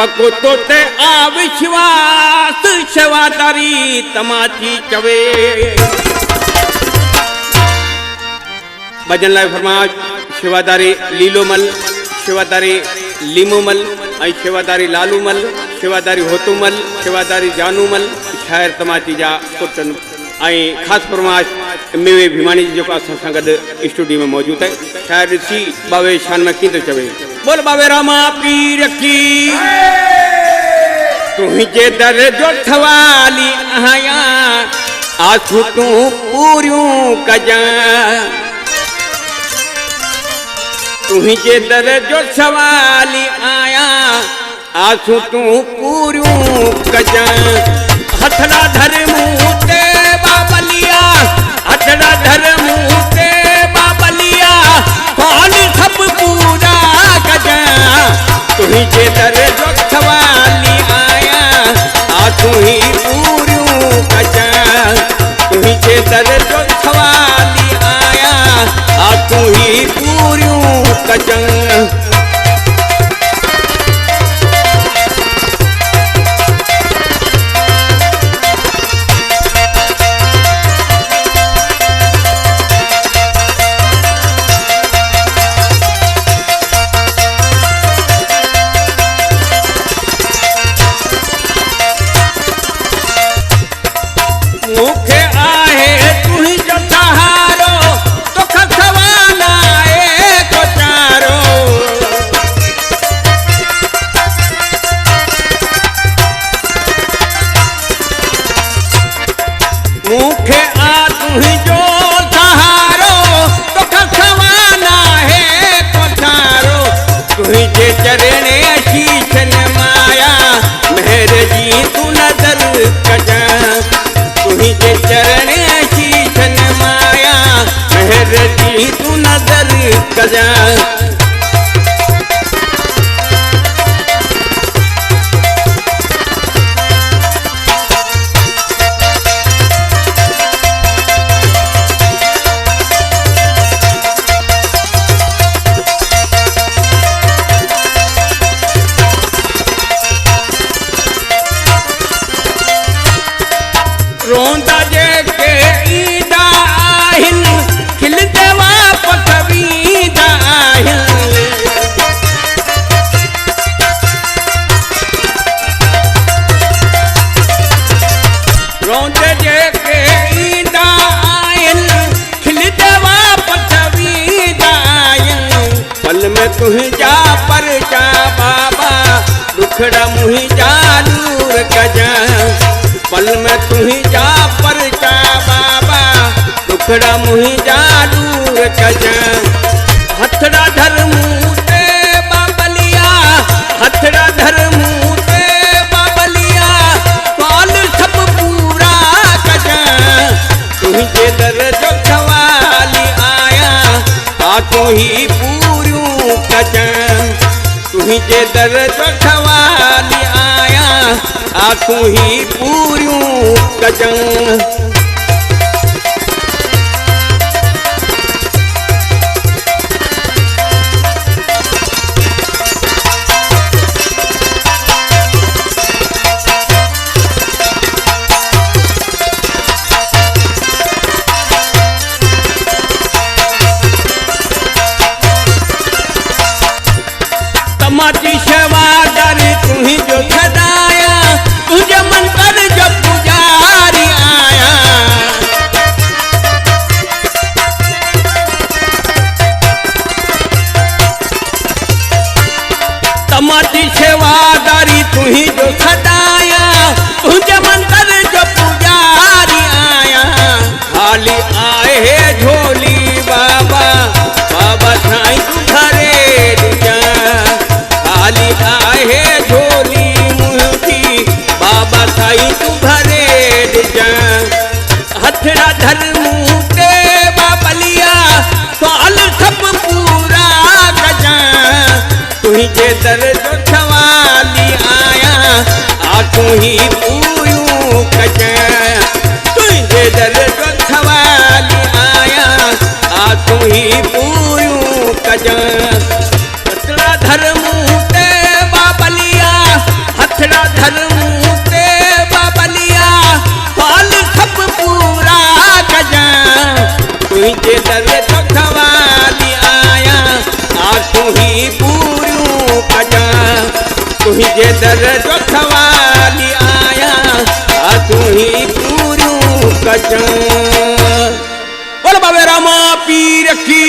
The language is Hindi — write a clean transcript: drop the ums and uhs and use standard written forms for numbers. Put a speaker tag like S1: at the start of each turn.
S1: पको तो ते अविश्वास शेवादारी तमाची चवे। भजन लाइ फरमाज शेवादारी लीलोमल, शेवादारी लीमोमल, शेवादारी लालूमल, शेवादारी होतूमल, शेवादारी जानूमल, शायर तमाची जा पुटन। खास फरमाश मेवे भीमानी जो असां सां गॾु स्टूडियो में मौजूद है। शायर सी बावे शान में कींदो चवे। बोल बावे रामा पीर की तुझे दर जो ठवाली आया आंसू तू पूरियूं कजा। तुझे दर जो ठवाली आया आंसू तू पूरियूं कजा। हथड़ा धर मुंह ते बाबलिया, हथड़ा धर मुंह ते बाबलिया, कौन सब पूरा कजा। तुझे दर जो ठवाली आया आंसू ही पूरियूं कजा। तुझे दर जो ठवाली आया आंसू ही पूरियूं कजा। चरणे शीशन माया मेहर जी तू नजर कजा। तुझे चरणे शीशन माया मेहर जी तू नजर कजा। रोंदा जे के ईदा आहिन खिलते वापस वीदा आहिन। रोंदे जे के ईदा आहिन खिलते वापस वीदा आहिन। पल में तुझा परचा बाबा दुखड़ा मुहिंजा दूर कजा। पल में तुझा परचा बाबा दुखड़ा मुहिंजा दूर कजा। हथड़ा धर मुंह ते बाबलिया, हथड़ा धर मुंह ते बाबलिया, कौन सब पूरा कजा। तुझे दर जो ठवाली आया आंखों ही पूरियूं कजा। तुझे दर जो ठवाली आया आंखों ही पूरियूं कजा। तमाची शेवादारी तुझी जो छदाया, तुझे मन कर जो पुजारी आया। तमाची शेवादारी तुझी जो छदाया, तुझे मन कर जो पुजारी आया। खाली आए है झोली बाबा, बाबा साईं तू घरे दुजा। खाली आहे झोली मुंहिंजी बाबा साईं तू घरे ॾिजा। हथड़ा धर मुंह ते बाबलिया, सवाल सब पूरा कजा। तुझे दर जो ठवाली आया आंखों ही पूरियूं कजा। तुझे दर जो ठवाली आया आंखों ही पूरियूं कजा। हथड़ा धर मुंह ते बाबलिया, तू ही जे दर जो थवाली आया आ तू ही पूरू कच। बोल बाबे रामा पीर की